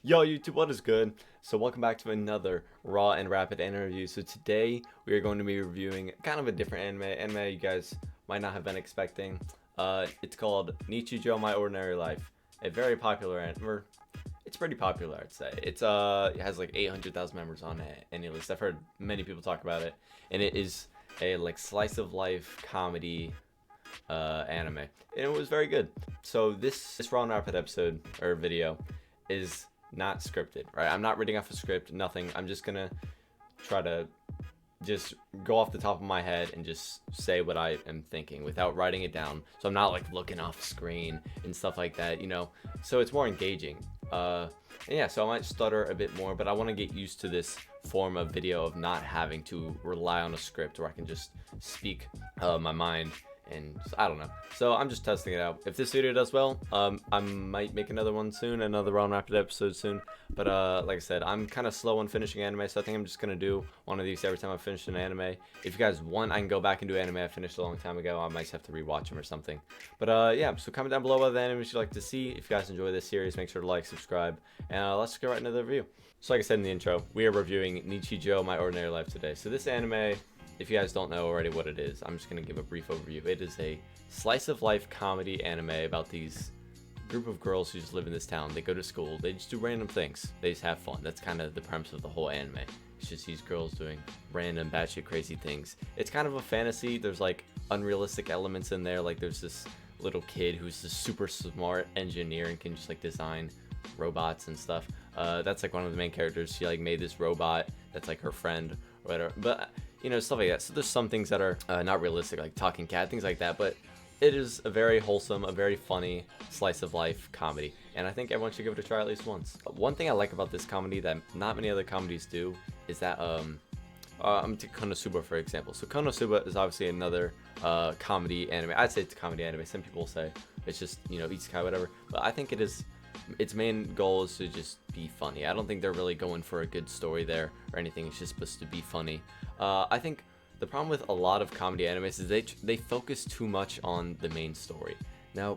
Yo YouTube, what is good? So welcome back to another raw and rapid anime review. So today we are going to be reviewing kind of a different anime you guys might not have been expecting. It's called Nichijou My Ordinary Life. A very popular anime. It's pretty popular, I'd say. It has like 800,000 members on any list. I've heard many people talk about it, and it is a like slice of life comedy anime, and it was very good. So this raw and rapid episode or video is not scripted, right? I'm not reading off a script, nothing. I'm just gonna try to just go off the top of my head and just say what I am thinking without writing it down. So I'm not like looking off screen and stuff like that, so it's more engaging. And yeah, so I might stutter a bit more, but I want to get used to this form of video of not having to rely on a script where I can just speak my mind. And I don't know, so I'm just testing it out. If this video does well, I might make another one soon, another round rapid episode soon. But like I said, I'm kind of slow on finishing anime, so I think I'm just gonna do one of these every time I finish an anime. If you guys want, I can go back and do anime I finished a long time ago. I might just have to rewatch them or something. But yeah, so comment down below what the animes you'd like to see. If you guys enjoy this series, make sure to like, subscribe, and let's get right into the review. So like I said in the intro, we are reviewing Nichijou My Ordinary Life today. So this anime, if you guys don't know already what it is, I'm just going to give a brief overview. It is a slice of life comedy anime about these group of girls who just live in this town. They go to school, they just do random things, they just have fun. That's kind of the premise of the whole anime. It's just these girls doing random batshit crazy things. It's kind of a fantasy. There's like unrealistic elements in there. Like there's this little kid who's a super smart engineer and can just like design robots and stuff. That's like one of the main characters. She like made this robot that's like her friend or whatever. But stuff like that. So there's some things that are not realistic, like talking cat, things like that, but it is a very wholesome, a very funny slice of life comedy, and I think everyone should give it a try at least once. One thing I like about this comedy that not many other comedies do is that I'm take Konosuba for example. So Konosuba is obviously another comedy anime. I'd say it's a comedy anime. Some people say it's just isekai, whatever, but I think it is. Its main goal is to just be funny. I don't think they're really going for a good story there or anything. It's just supposed to be funny. I think the problem with a lot of comedy animes is they focus too much on the main story. Now,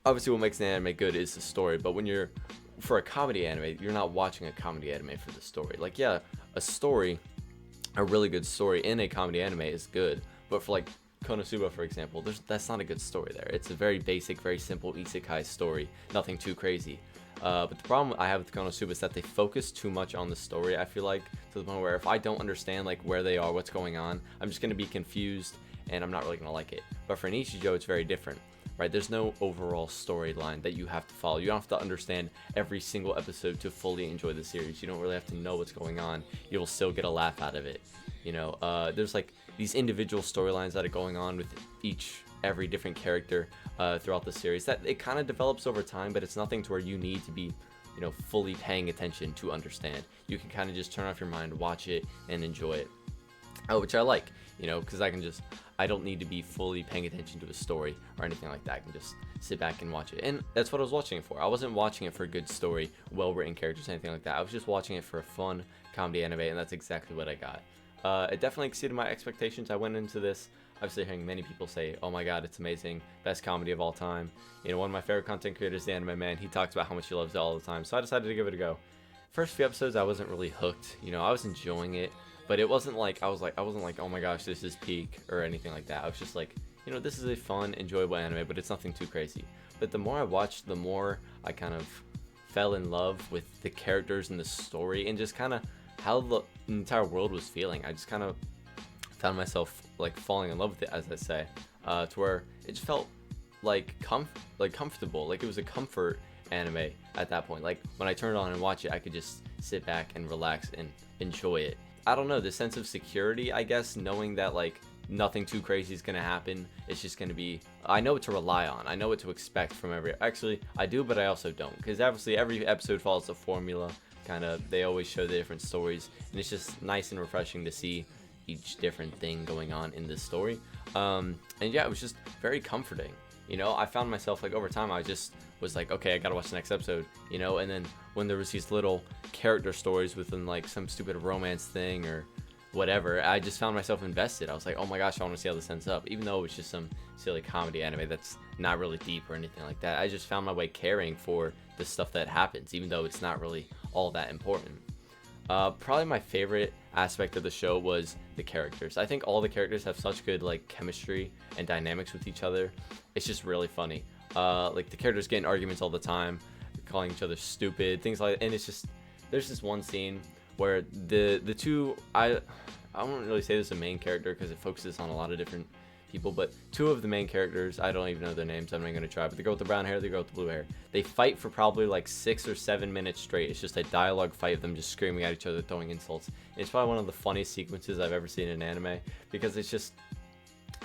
obviously what makes an anime good is the story, but when you're for a comedy anime, you're not watching a comedy anime for the story. Like yeah, a really good story in a comedy anime is good, but for like Konosuba, for example, that's not a good story there. It's a very basic, very simple isekai story, nothing too crazy. But the problem I have with Konosuba is that they focus too much on the story, I feel like, to the point where if I don't understand like where they are, what's going on, I'm just going to be confused and I'm not really going to like it. But for Nichijou, it's very different, right? There's no overall storyline that you have to follow. You don't have to understand every single episode to fully enjoy the series. You don't really have to know what's going on. You'll still get a laugh out of it. There's like these individual storylines that are going on with every different character throughout the series that it kind of develops over time, but it's nothing to where you need to be fully paying attention to understand. You can kind of just turn off your mind, watch it, and enjoy it, which I like, because I don't need to be fully paying attention to a story or anything like that. I can just sit back and watch it, and that's what I was watching it for. I wasn't watching it for a good story, well-written characters, anything like that. I was just watching it for a fun comedy anime, and that's exactly what I got. It definitely exceeded my expectations. I went into this obviously hearing many people say, oh my god, it's amazing, best comedy of all time. One of my favorite content creators, the Anime Man, he talks about how much he loves it all the time, so I decided to give it a go. First few episodes I wasn't really hooked, I was enjoying it, but it wasn't like I wasn't like, oh my gosh, this is peak or anything like that. I was just like, this is a fun, enjoyable anime, but it's nothing too crazy. But the more I watched, the more I kind of fell in love with the characters and the story and just kind of how the entire world was feeling. I just kind of found myself like falling in love with it, as I say, to where it just felt like comfortable, like it was a comfort anime at that point. Like when I turned it on and watch it, I could just sit back and relax and enjoy it. I don't know, the sense of security, I guess, knowing that like nothing too crazy is gonna happen. It's just gonna be, I know what to rely on. I know what to expect from actually I do, but I also don't, because obviously every episode follows a formula. They always show the different stories, and it's just nice and refreshing to see each different thing going on in this story. And yeah, it was just very comforting. I found myself like over time I just was like, okay, I gotta watch the next episode, and then when there was these little character stories within like some stupid romance thing or whatever. I just found myself invested. I was like, oh my gosh, I want to see how this ends up. Even though it was just some silly comedy anime that's not really deep or anything like that, I just found my way caring for the stuff that happens, even though it's not really all that important. Probably my favorite aspect of the show was the characters. I think all the characters have such good like chemistry and dynamics with each other. It's just really funny. Like the characters get in arguments all the time, calling each other stupid, things like that. And it's just, there's this one scene where the two, I won't really say this is a main character because it focuses on a lot of different people, but two of the main characters, I don't even know their names, I'm not going to try, but the girl with the brown hair, the girl with the blue hair, they fight for probably like 6 or 7 minutes straight. It's just a dialogue fight of them just screaming at each other, throwing insults. It's probably one of the funniest sequences I've ever seen in an anime, because it's just,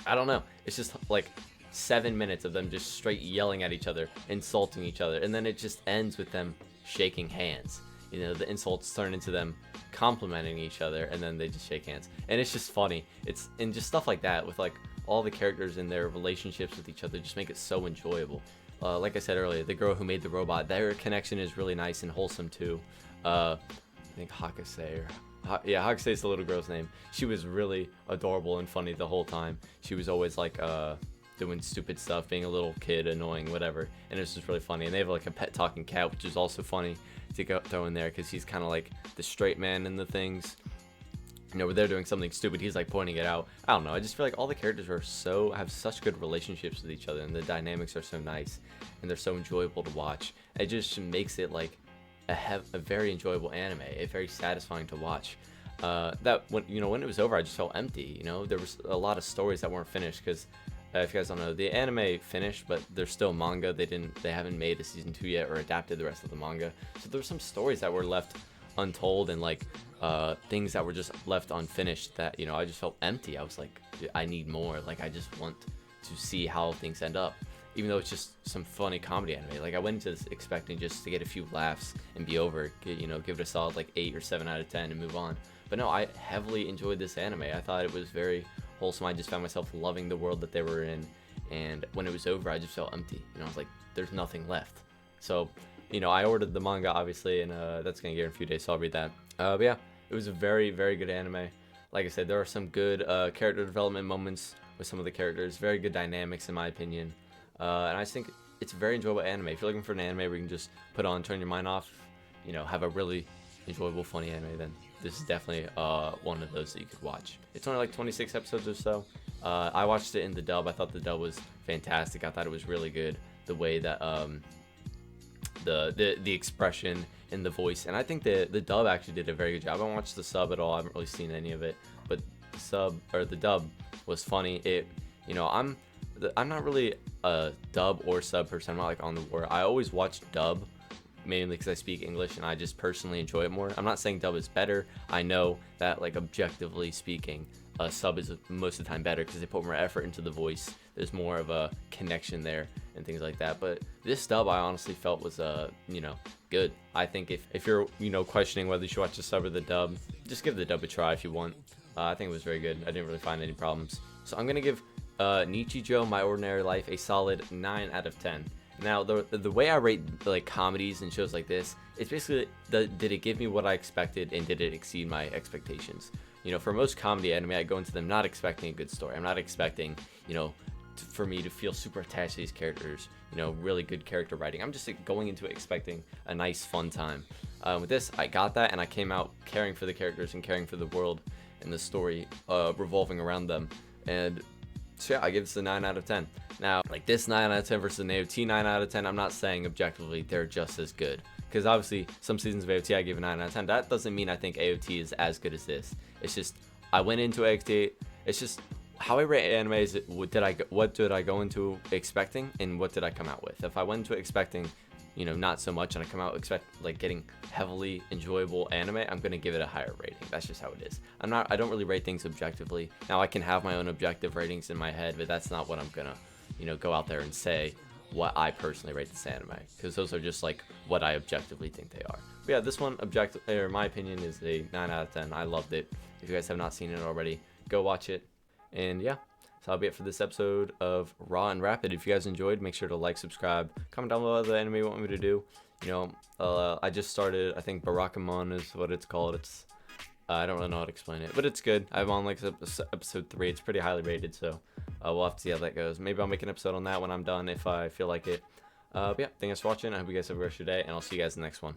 I don't know, it's just like 7 minutes of them just straight yelling at each other, insulting each other, and then it just ends with them shaking hands. You know, the insults turn into them complimenting each other, and then they just shake hands, and it's just funny. It's, and just stuff like that with like all the characters and their relationships with each other just make it so enjoyable. Like I said earlier, the girl who made the robot, their connection is really nice and wholesome too. I think Hakase, yeah, Hakase is the little girl's name. She was really adorable and funny the whole time. She was always like doing stupid stuff, being a little kid, annoying, whatever, and it was just really funny. And they have like a pet talking cat, which is also funny to throw in there, because he's kind of like the straight man in the things. You know, where they're doing something stupid, he's like pointing it out. I don't know, I just feel like all the characters have such good relationships with each other, and the dynamics are so nice, and they're so enjoyable to watch. It just makes it like a very enjoyable anime, a very satisfying to watch. That when it was over, I just felt empty. You know, there was a lot of stories that weren't finished, because if you guys don't know, the anime finished, but there's still manga. They haven't made a season 2 yet or adapted the rest of the manga. So there's some stories that were left untold, and like things that were just left unfinished that, you know, I just felt empty. I was like, I need more. Like, I just want to see how things end up, even though it's just some funny comedy anime. Like, I went into this expecting just to get a few laughs and be over, you know, give it a solid like 8 or 7 out of 10 and move on. But no, I heavily enjoyed this anime. I thought it was very wholesome. I just found myself loving the world that they were in, and when it was over, I just felt empty. You know, I was like, there's nothing left. So, you know, I ordered the manga, obviously, and that's gonna get in a few days, so I'll read that. But yeah, it was a very, very good anime. Like I said, there are some good character development moments with some of the characters, very good dynamics in my opinion, and I just think it's a very enjoyable anime. If you're looking for an anime where you can just put on, turn your mind off, you know, have a really enjoyable, funny anime, then this is definitely one of those that you could watch. It's only like 26 episodes or so. I watched it in the dub. I thought the dub was fantastic. I thought it was really good, the way that the expression and the voice, and I think the dub actually did a very good job. I haven't watched the sub at all. I haven't really seen any of it, but the dub was funny. It, you know, I'm not really a dub or sub person. I'm not like on the war. I always watch dub mainly because I speak English and I just personally enjoy it more. I'm not saying dub is better. I know that, like, objectively speaking, a sub is most of the time better because they put more effort into the voice. There's more of a connection there and things like that. But this dub, I honestly felt was you know, good. I think if you're, you know, questioning whether you should watch the sub or the dub, just give the dub a try if you want. I think it was very good. I didn't really find any problems. So I'm gonna give Nichijou, My Ordinary Life, a solid 9 out of 10. Now, the way I rate like comedies and shows like this, it's basically did it give me what I expected, and did it exceed my expectations? You know, for most comedy anime, I go into them not expecting a good story. I'm not expecting, you know, for me to feel super attached to these characters, you know, really good character writing. I'm just going into it expecting a nice, fun time. With this, I got that, and I came out caring for the characters and caring for the world and the story revolving around them. And so yeah, I give this a 9 out of 10. Now, like this 9 out of 10 versus an AOT 9 out of 10, I'm not saying objectively they're just as good. Because obviously, some seasons of AOT I give a 9 out of 10. That doesn't mean I think AOT is as good as this. It's just, I went into AOT, it's just, how I rate anime is, what did I go into expecting, and what did I come out with? If I went into expecting, you know, not so much, and I come out like getting heavily enjoyable anime, I'm gonna give it a higher rating. That's just how it is. I don't really rate things objectively. Now, I can have my own objective ratings in my head, but that's not what I'm gonna, you know, go out there and say what I personally rate this anime, because those are just like what I objectively think they are. But yeah, this one, in my opinion, is a 9 out of 10. I loved it. If you guys have not seen it already, go watch it. And yeah, so that'll be it for this episode of Raw and Rapid. If you guys enjoyed, make sure to like, subscribe, comment down below the anime you want me to do. You know, I just started, I think Barakamon is what it's called. It's I don't really know how to explain it, but it's good. I'm on like episode 3. It's pretty highly rated, so we'll have to see how that goes. Maybe I'll make an episode on that when I'm done if I feel like it. But yeah, thanks for watching. I hope you guys have a great day, and I'll see you guys in the next one.